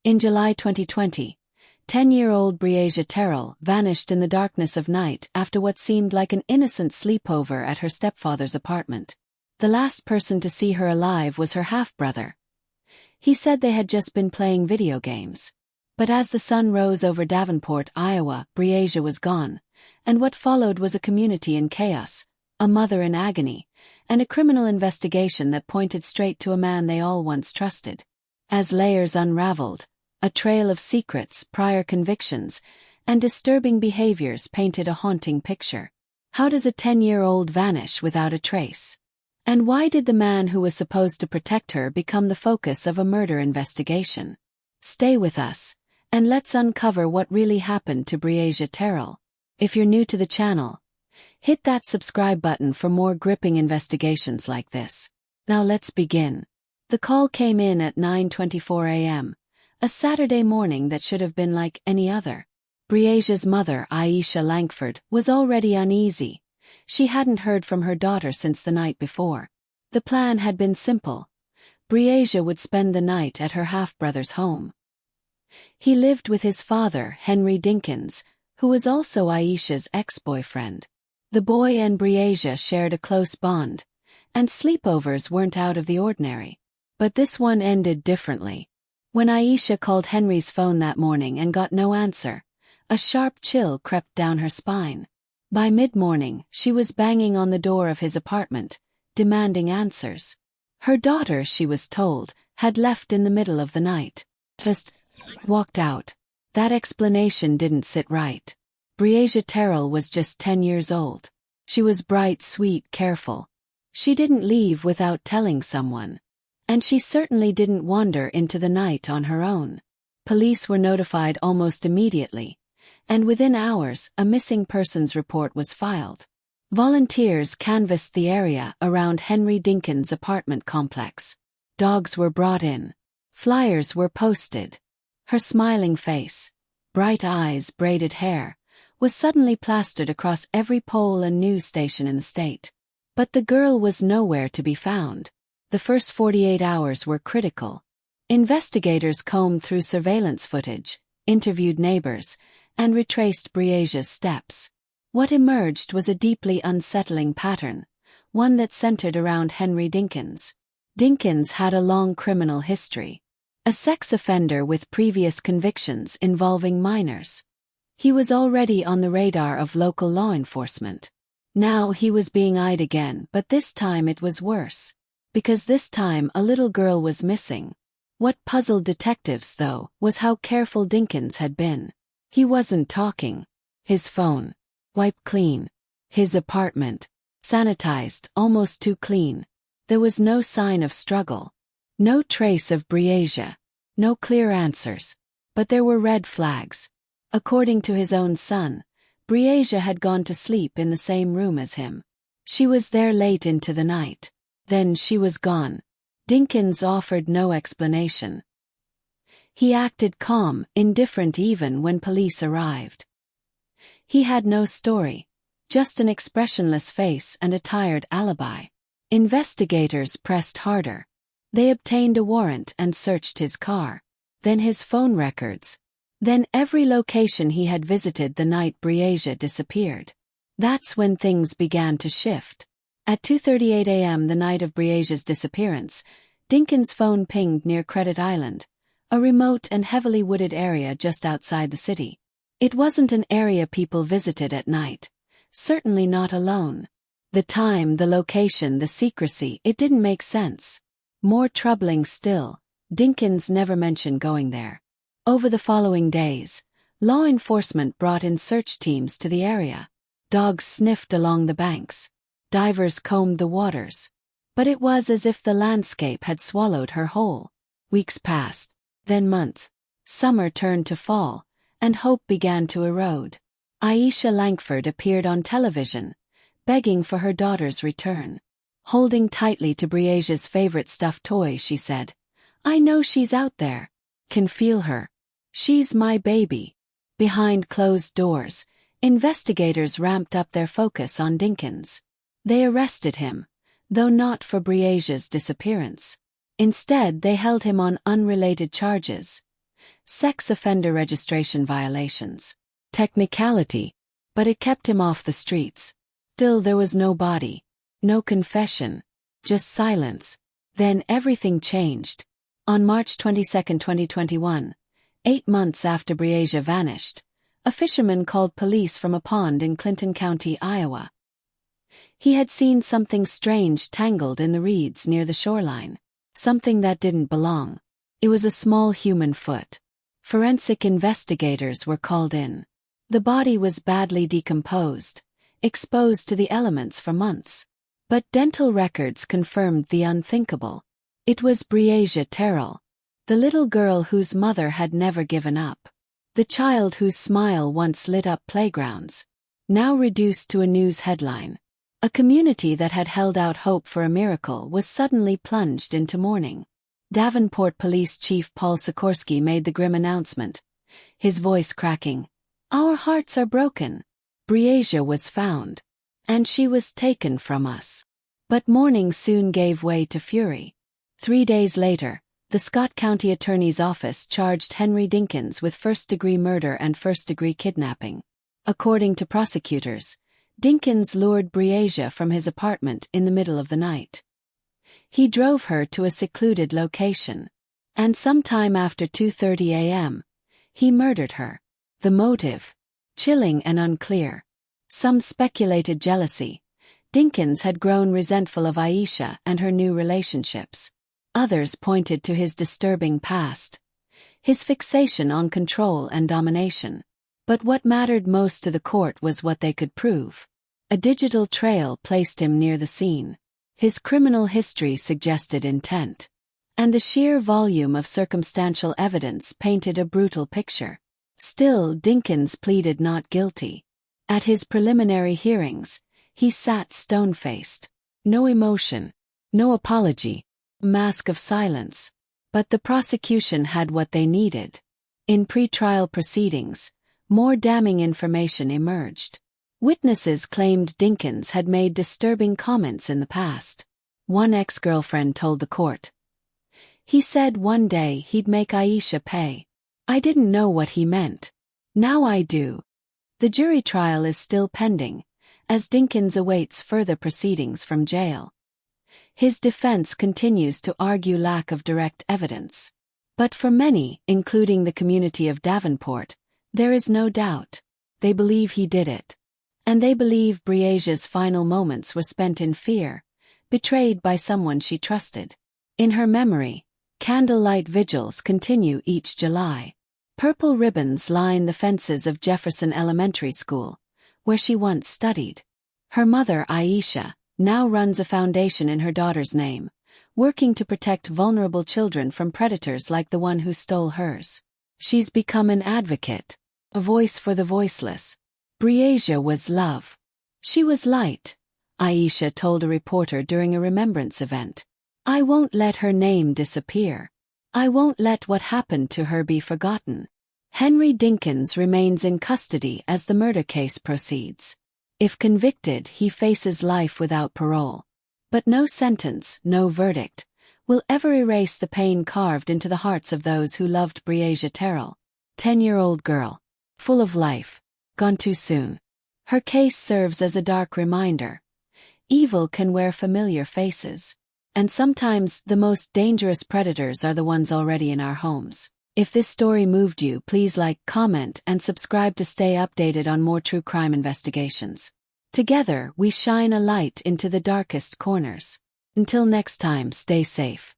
In July 2020, 10-year-old Breasia Terrell vanished in the darkness of night after what seemed like an innocent sleepover at her stepfather's apartment. The last person to see her alive was her half-brother. He said they had just been playing video games. But as the sun rose over Davenport, Iowa, Breasia was gone, and what followed was a community in chaos, a mother in agony, and a criminal investigation that pointed straight to a man they all once trusted. As layers unraveled, a trail of secrets, prior convictions, and disturbing behaviors painted a haunting picture. How does a 10-year-old vanish without a trace? And why did the man who was supposed to protect her become the focus of a murder investigation? Stay with us, and let's uncover what really happened to Breasia Terrell. If you're new to the channel, hit that subscribe button for more gripping investigations like this. Now let's begin. The call came in at 9:24 a.m., a Saturday morning that should have been like any other. Breasia's mother, Aisha Langford, was already uneasy. She hadn't heard from her daughter since the night before. The plan had been simple. Breasia would spend the night at her half-brother's home. He lived with his father, Henry Dinkins, who was also Aisha's ex-boyfriend. The boy and Breasia shared a close bond, and sleepovers weren't out of the ordinary. But this one ended differently. When Aisha called Henry's phone that morning and got no answer, a sharp chill crept down her spine. By mid-morning, she was banging on the door of his apartment, demanding answers. Her daughter, she was told, had left in the middle of the night. Just walked out. That explanation didn't sit right. Breasia Terrell was just 10 years old. She was bright, sweet, careful. She didn't leave without telling someone. And she certainly didn't wander into the night on her own. Police were notified almost immediately, and within hours, a missing persons report was filed. Volunteers canvassed the area around Henry Dinkins' apartment complex. Dogs were brought in. Flyers were posted. Her smiling face, bright eyes, braided hair, was suddenly plastered across every pole and news station in the state. But the girl was nowhere to be found. The first 48 hours were critical. Investigators combed through surveillance footage, interviewed neighbors, and retraced Breasia's steps. What emerged was a deeply unsettling pattern, one that centered around Henry Dinkins. Dinkins had a long criminal history. A sex offender with previous convictions involving minors. He was already on the radar of local law enforcement. Now he was being eyed again, but this time it was worse. Because this time a little girl was missing. What puzzled detectives, though, was how careful Dinkins had been. He wasn't talking. His phone, wiped clean. His apartment, sanitized, almost too clean. There was no sign of struggle. No trace of Breasia. No clear answers. But there were red flags. According to his own son, Breasia had gone to sleep in the same room as him. She was there late into the night. Then she was gone. Dinkins offered no explanation. He acted calm, indifferent even when police arrived. He had no story, just an expressionless face and a tired alibi. Investigators pressed harder. They obtained a warrant and searched his car. Then his phone records. Then every location he had visited the night Breasia disappeared. That's when things began to shift. At 2:38 a.m. the night of Breasia's disappearance, Dinkins' phone pinged near Credit Island, a remote and heavily wooded area just outside the city. It wasn't an area people visited at night, certainly not alone. The time, the location, the secrecy, it didn't make sense. More troubling still, Dinkins never mentioned going there. Over the following days, law enforcement brought in search teams to the area. Dogs sniffed along the banks. Divers combed the waters. But it was as if the landscape had swallowed her whole. Weeks passed, then months. Summer turned to fall, and hope began to erode. Aisha Langford appeared on television, begging for her daughter's return. Holding tightly to Breasia's favorite stuffed toy, she said, "I know she's out there. Can feel her. She's my baby." Behind closed doors, investigators ramped up their focus on Dinkins. They arrested him, though not for Breasia's disappearance. Instead, they held him on unrelated charges: sex offender registration violations. Technicality, but it kept him off the streets. Still, there was no body, no confession, just silence. Then everything changed. On March 22, 2021, 8 months after Breasia vanished, a fisherman called police from a pond in Clinton County, Iowa. He had seen something strange tangled in the reeds near the shoreline. Something that didn't belong. It was a small human foot. Forensic investigators were called in. The body was badly decomposed, exposed to the elements for months. But dental records confirmed the unthinkable. It was Breasia Terrell, the little girl whose mother had never given up. The child whose smile once lit up playgrounds, now reduced to a news headline. A community that had held out hope for a miracle was suddenly plunged into mourning. Davenport Police Chief Paul Sikorsky made the grim announcement, his voice cracking. "Our hearts are broken. Breasia was found. And she was taken from us." But mourning soon gave way to fury. 3 days later, the Scott County Attorney's Office charged Henry Dinkins with first-degree murder and first-degree kidnapping. According to prosecutors, Dinkins lured Breasia from his apartment in the middle of the night. He drove her to a secluded location. And sometime after 2:30 a.m., he murdered her. The motive? Chilling and unclear. Some speculated jealousy. Dinkins had grown resentful of Aisha and her new relationships. Others pointed to his disturbing past, his fixation on control and domination. But what mattered most to the court was what they could prove. A digital trail placed him near the scene. His criminal history suggested intent. And the sheer volume of circumstantial evidence painted a brutal picture. Still, Dinkins pleaded not guilty. At his preliminary hearings, he sat stone-faced. No emotion, no apology, mask of silence. But the prosecution had what they needed. In pre-trial proceedings, more damning information emerged. Witnesses claimed Dinkins had made disturbing comments in the past. One ex-girlfriend told the court, "He said one day he'd make Aisha pay. I didn't know what he meant. Now I do." The jury trial is still pending, as Dinkins awaits further proceedings from jail. His defense continues to argue lack of direct evidence. But for many, including the community of Davenport, there is no doubt. They believe he did it. And they believe Breasia's final moments were spent in fear, betrayed by someone she trusted. In her memory, candlelight vigils continue each July. Purple ribbons line the fences of Jefferson Elementary School, where she once studied. Her mother, Aisha, now runs a foundation in her daughter's name, working to protect vulnerable children from predators like the one who stole hers. She's become an advocate, a voice for the voiceless. Breasia was love. She was light, Aisha told a reporter during a remembrance event. "I won't let her name disappear. I won't let what happened to her be forgotten." Henry Dinkins remains in custody as the murder case proceeds. If convicted, he faces life without parole. But no sentence, no verdict, will ever erase the pain carved into the hearts of those who loved Breasia Terrell. 10-year-old girl. Full of life. Gone too soon. Her case serves as a dark reminder. Evil can wear familiar faces. And sometimes the most dangerous predators are the ones already in our homes. If this story moved you, please like, comment, and subscribe to stay updated on more true crime investigations. Together, we shine a light into the darkest corners. Until next time, stay safe.